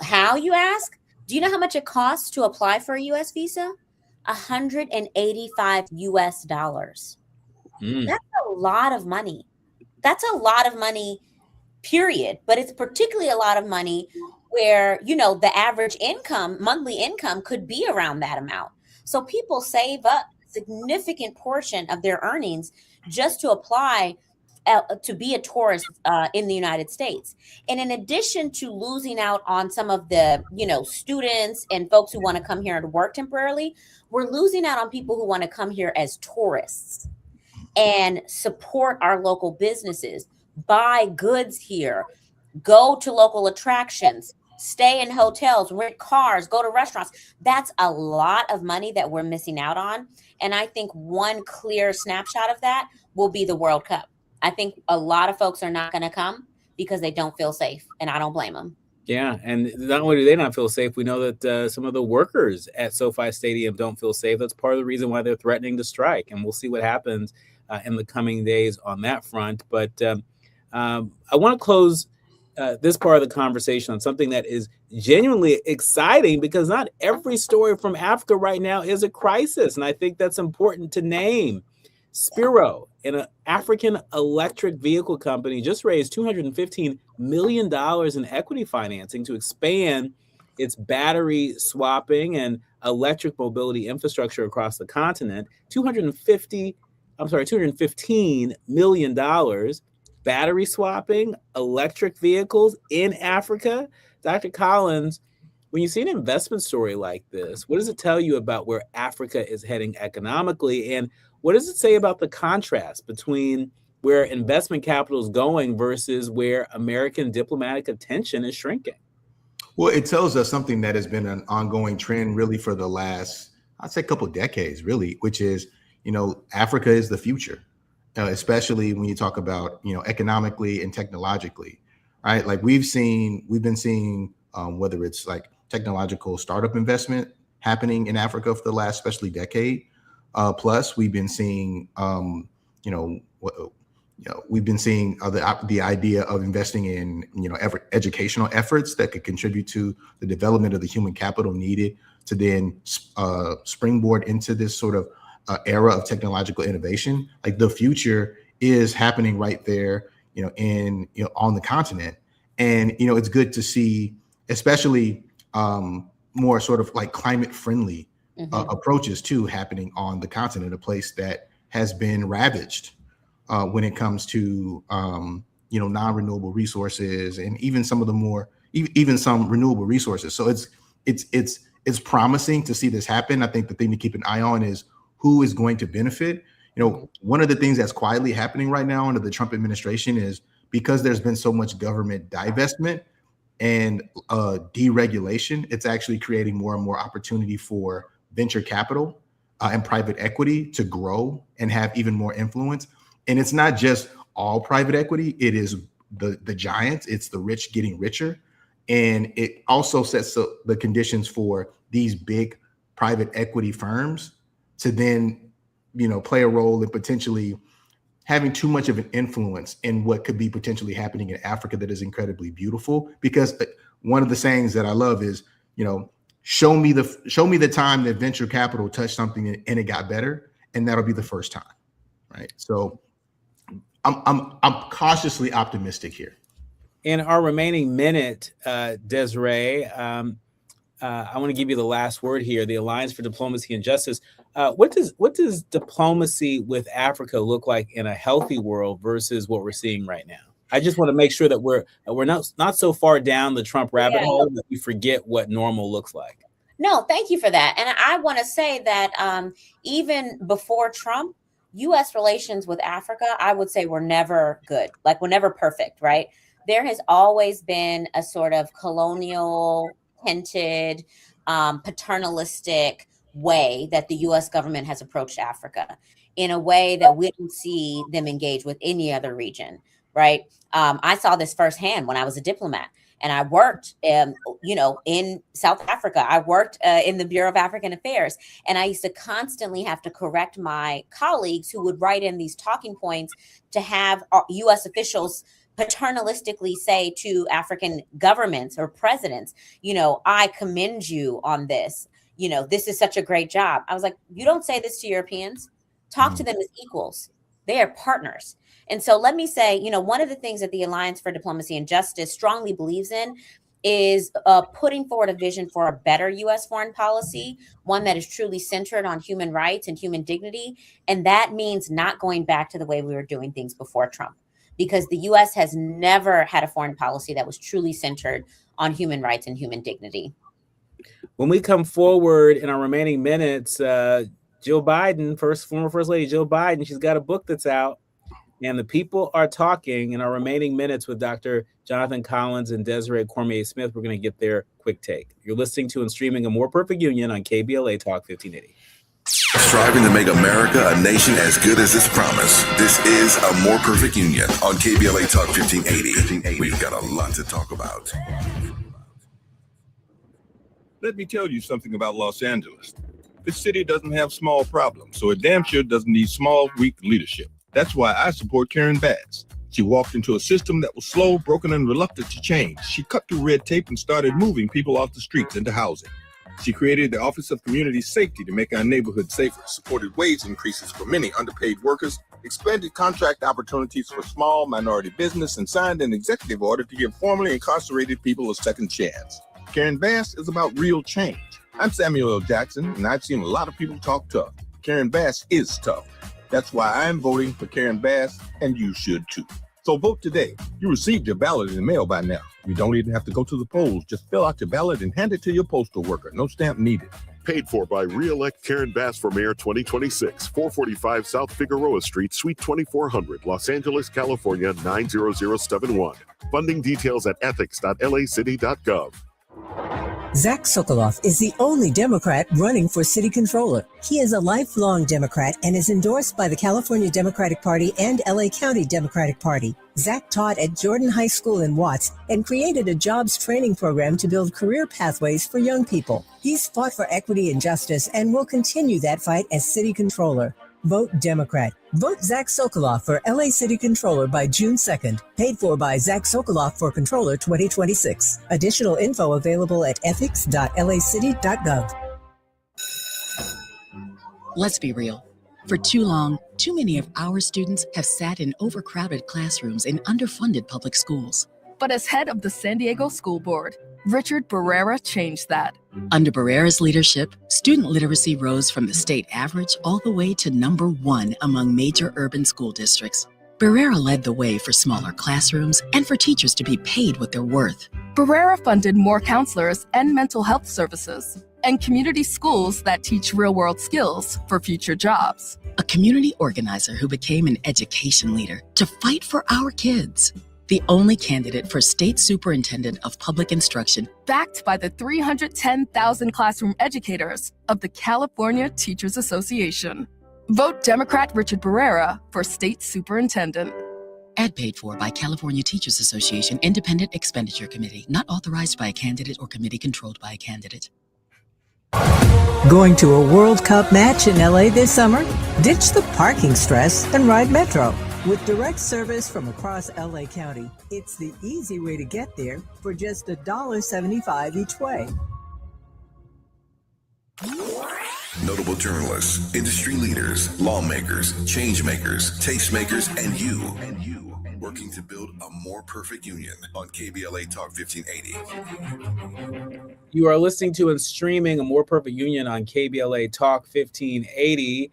How, you ask? Do you know how much it costs to apply for a U.S. visa? $185 US. That's a lot of money. That's a lot of money, period. But it's particularly a lot of money where, the average monthly income could be around that amount. So people save up a significant portion of their earnings just to apply to be a tourist in the United States. And in addition to losing out on some of the, students and folks who want to come here to work temporarily, we're losing out on people who want to come here as tourists and support our local businesses, buy goods here, go to local attractions, stay in hotels, rent cars, go to restaurants. That's a lot of money that we're missing out on. And I think one clear snapshot of that will be the World Cup. I think a lot of folks are not going to come because they don't feel safe, and I don't blame them. Yeah, and not only do they not feel safe, we know that some of the workers at SoFi Stadium don't feel safe. That's part of the reason why they're threatening to strike, and we'll see what happens in the coming days on that front. But I want to close this part of the conversation on something that is genuinely exciting, because not every story from Africa right now is a crisis, and I think that's important to name. Spiro, an African electric vehicle company, just raised $215 million in equity financing to expand its battery swapping and electric mobility infrastructure across the continent. $215 million, battery swapping, electric vehicles in Africa. Dr. Collins, when you see an investment story like this, what does it tell you about where Africa is heading economically? And what does it say about the contrast between where investment capital is going versus where American diplomatic attention is shrinking? Well, it tells us something that has been an ongoing trend really for the last, I'd say, couple decades, really, which is, Africa is the future, especially when you talk about, economically and technologically, right? Like we've been seeing whether it's like technological startup investment happening in Africa for the last, especially decade. Plus, we've been seeing, we've been seeing the idea of investing in, educational efforts that could contribute to the development of the human capital needed to then springboard into this sort of era of technological innovation. Like the future is happening right there, on the continent, and it's good to see, especially more sort of like climate friendly approaches too happening on the continent, a place that has been ravaged when it comes to non-renewable resources and even some of the more even some renewable resources. So it's promising to see this happen. I think the thing to keep an eye on is who is going to benefit. One of the things that's quietly happening right now under the Trump administration is because there's been so much government divestment and deregulation, it's actually creating more and more opportunity for venture capital and private equity to grow and have even more influence. And it's not just all private equity, it is the giants, it's the rich getting richer. And it also sets the conditions for these big private equity firms to then, play a role in potentially having too much of an influence in what could be potentially happening in Africa that is incredibly beautiful. Because one of the sayings that I love is, show me the time that venture capital touched something and it got better, and that'll be the first time, right? So I'm cautiously optimistic here. In our remaining minute, Desiree, I want to give you the last word here. The Alliance for Diplomacy and Justice. What does diplomacy with Africa look like in a healthy world versus what we're seeing right now? I just want to make sure that we're not so far down the Trump rabbit hole that we forget what normal looks like. No, thank you for that. And I want to say that even before Trump, U.S. relations with Africa, I would say were never good. Like we're never perfect, right? There has always been a sort of colonial, tinted, paternalistic way that the U.S. government has approached Africa in a way that we don't see them engage with any other region, right? I saw this firsthand when I was a diplomat. And I worked, in South Africa. I worked in the Bureau of African Affairs. And I used to constantly have to correct my colleagues who would write in these talking points to have U.S. officials paternalistically say to African governments or presidents, I commend you on this. This is such a great job. I was like, you don't say this to Europeans. Talk to them as equals. They are partners. And so let me say, one of the things that the Alliance for Diplomacy and Justice strongly believes in is putting forward a vision for a better U.S. foreign policy, one that is truly centered on human rights and human dignity. And that means not going back to the way we were doing things before Trump, because the U.S. has never had a foreign policy that was truly centered on human rights and human dignity. When we come forward in our remaining minutes, Jill Biden, former First Lady Jill Biden, she's got a book that's out. And the people are talking in our remaining minutes with Dr. Jonathan Collins and Desiree Cormier Smith. We're going to get their quick take. You're listening to and streaming A More Perfect Union on KBLA Talk 1580. Striving to make America a nation as good as its promise. This is A More Perfect Union on KBLA Talk 1580. We've got a lot to talk about. Let me tell you something about Los Angeles. This city doesn't have small problems, so it damn sure doesn't need small, weak leadership. That's why I support Karen Bass. She walked into a system that was slow, broken, and reluctant to change. She cut through red tape and started moving people off the streets into housing. She created the Office of Community Safety to make our neighborhood safer, supported wage increases for many underpaid workers, expanded contract opportunities for small minority business, and signed an executive order to give formerly incarcerated people a second chance. Karen Bass is about real change. I'm Samuel L. Jackson, and I've seen a lot of people talk tough. Karen Bass is tough. That's why I'm voting for Karen Bass, and you should too. So vote today. You received your ballot in the mail by now. You don't even have to go to the polls. Just fill out your ballot and hand it to your postal worker. No stamp needed. Paid for by Re-elect Karen Bass for Mayor 2026, 445 South Figueroa Street, Suite 2400, Los Angeles, California, 90071. Funding details at ethics.lacity.gov. Zach Sokoloff is the only Democrat running for city controller. He is a lifelong Democrat and is endorsed by the California Democratic Party and LA County Democratic Party. Zach taught at Jordan High School in Watts and created a jobs training program to build career pathways for young people. He's fought for equity and justice and will continue that fight as city controller. Vote Democrat. Vote Zach Sokoloff for LA City Controller by June 2nd. Paid for by Zach Sokoloff for Controller 2026. Additional info available at ethics.lacity.gov. Let's be real. For too long, too many of our students have sat in overcrowded classrooms in underfunded public schools. But as head of the San Diego School Board, Richard Barrera changed that. Under Barrera's leadership, student literacy rose from the state average all the way to #1 among major urban school districts. Barrera led the way for smaller classrooms and for teachers to be paid what they're worth. Barrera funded more counselors and mental health services, and community schools that teach real-world skills for future jobs. A community organizer who became an education leader to fight for our kids. The only candidate for State Superintendent of Public Instruction. Backed by the 310,000 classroom educators of the California Teachers Association. Vote Democrat Richard Barrera for State Superintendent. Ad paid for by California Teachers Association Independent Expenditure Committee, not authorized by a candidate or committee controlled by a candidate. Going to a World Cup match in LA this summer? Ditch the parking stress and ride Metro. With direct service from across LA County, it's the easy way to get there for just $1.75 each way. Notable journalists, industry leaders, lawmakers, change makers, tastemakers, and you working to build a more perfect union on KBLA Talk 1580. You are listening to and streaming A More Perfect Union on KBLA Talk 1580.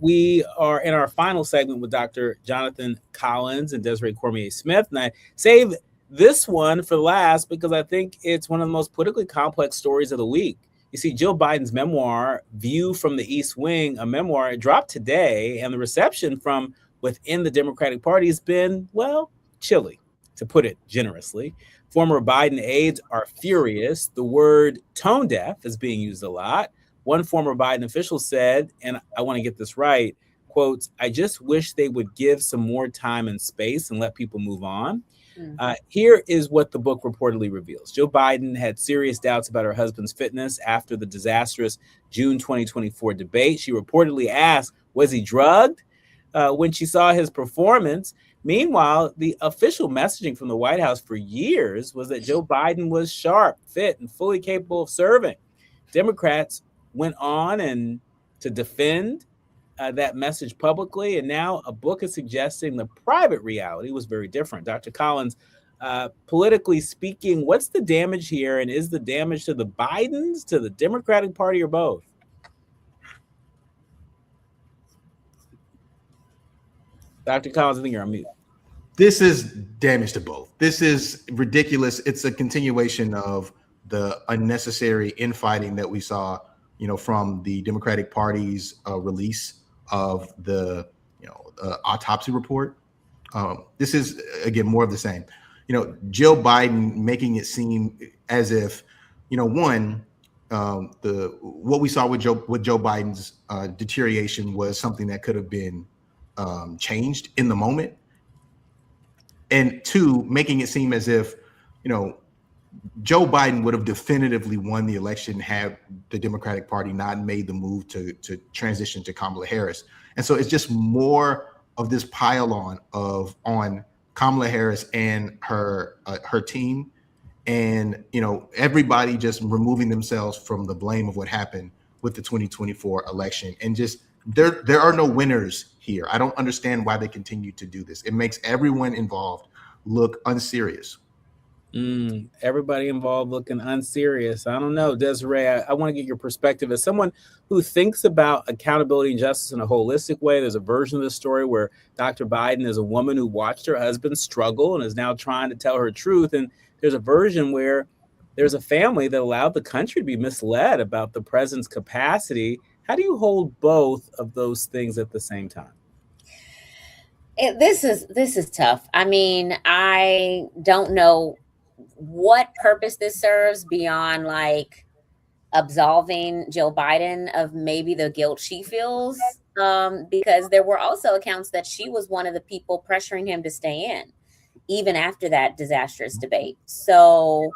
We are in our final segment with Dr. Jonathan Collins and Desiree Cormier Smith. And I save this one for last because I think it's one of the most politically complex stories of the week. You see, Jill Biden's memoir, View from the East Wing, a memoir, it dropped today, and the reception from within the Democratic Party has been, well, chilly, to put it generously. Former Biden aides are furious. The word tone deaf is being used a lot. One former Biden official said, and I want to get this right, quotes, "I just wish they would give some more time and space and let people move on." Here is what the book reportedly reveals. Joe Biden had serious doubts about her husband's fitness after the disastrous June 2024 debate. She reportedly asked, was he drugged? When she saw his performance. Meanwhile, the official messaging from the White House for years was that Joe Biden was sharp, fit, and fully capable of serving. Democrats went on and to defend that message publicly, and now a book is suggesting the private reality was very different. Dr. Collins, politically speaking, what's the damage here, and is the damage to the Bidens, to the Democratic Party, or both? Dr. Collins, I think you're on mute. This is damage to both. This is ridiculous. It's a continuation of the unnecessary infighting that we saw, from the Democratic Party's release of the, autopsy report this is again more of the same. Jill Biden making it seem as if, what we saw with Joe Biden's deterioration was something that could have been changed in the moment, and two, making it seem as if Joe Biden would have definitively won the election had the Democratic Party not made the move to transition to Kamala Harris. And so it's just more of this pile on Kamala Harris and her team, and everybody just removing themselves from the blame of what happened with the 2024 election. And just there are no winners here. I don't understand why they continue to do this. It makes everyone involved look unserious. Everybody involved looking unserious. I don't know, Desiree. I want to get your perspective as someone who thinks about accountability and justice in a holistic way. There's a version of the story where Dr. Biden is a woman who watched her husband struggle and is now trying to tell her truth. And there's a version where there's a family that allowed the country to be misled about the president's capacity. How do you hold both of those things at the same time? This is tough. I mean, I don't know what purpose this serves beyond like absolving Joe Biden of maybe the guilt she feels, because there were also accounts that she was one of the people pressuring him to stay in, even after that disastrous debate. So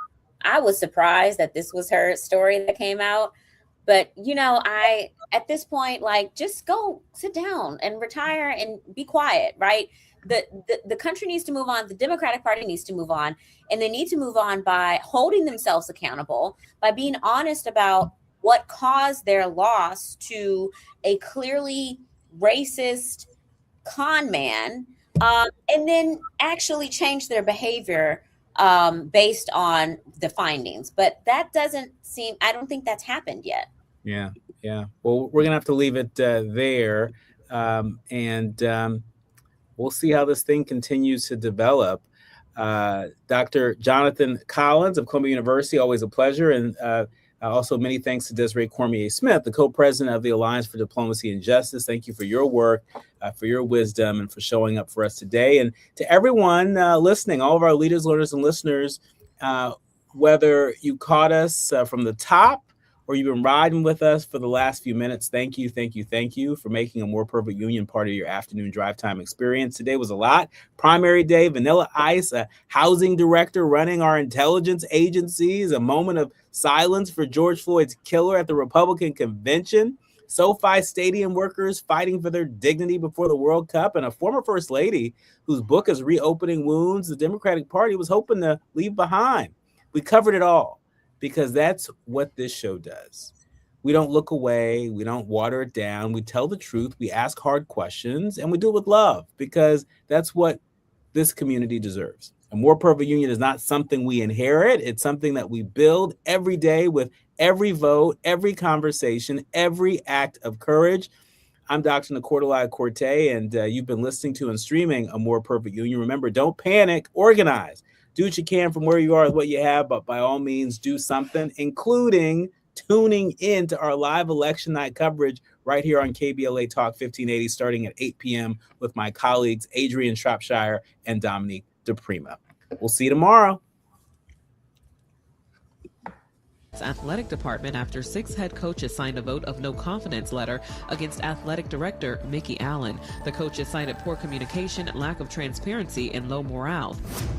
I was surprised that this was her story that came out. But, I, at this point, like, just go sit down and retire and be quiet, right? The country needs to move on. The Democratic Party needs to move on. And they need to move on by holding themselves accountable, by being honest about what caused their loss to a clearly racist con man, and then actually change their behavior based on the findings. But that I don't think that's happened yet. Yeah. Well, we're going to have to leave it there. And we'll see how this thing continues to develop. Dr. Jonathan Collins of Columbia University, always a pleasure. And also many thanks to Desiree Cormier Smith, the co-president of the Alliance for Diplomacy and Justice. Thank you for your work, for your wisdom, and for showing up for us today. And to everyone listening, all of our leaders, learners, and listeners, whether you caught us from the top or you've been riding with us for the last few minutes, thank you for making a More Perfect Union part of your afternoon drive time experience. Today was a lot. Primary day, Vanilla Ice, a housing director running our intelligence agencies, a moment of silence for George Floyd's killer at the Republican convention, SoFi Stadium workers fighting for their dignity before the World Cup, and a former First Lady whose book is reopening wounds the Democratic Party was hoping to leave behind. We covered it all, because that's what this show does. We don't look away. We don't water it down. We tell the truth. We ask hard questions, and we do it with love, because that's what this community deserves. A More Perfect Union is not something we inherit. It's something that we build every day with every vote, every conversation, every act of courage. I'm Dr. Nicordelai Corte, and you've been listening to and streaming A More Perfect Union. Remember, don't panic, organize. Do what you can from where you are with what you have, but by all means, do something, including tuning in to our live election night coverage right here on KBLA Talk 1580, starting at 8 p.m. with my colleagues, Adrian Shropshire and Dominique DePrima. We'll see you tomorrow. Athletic department after 6 head coaches signed a vote of no confidence letter against athletic director Mickey Allen. The coaches cited poor communication, lack of transparency, and low morale.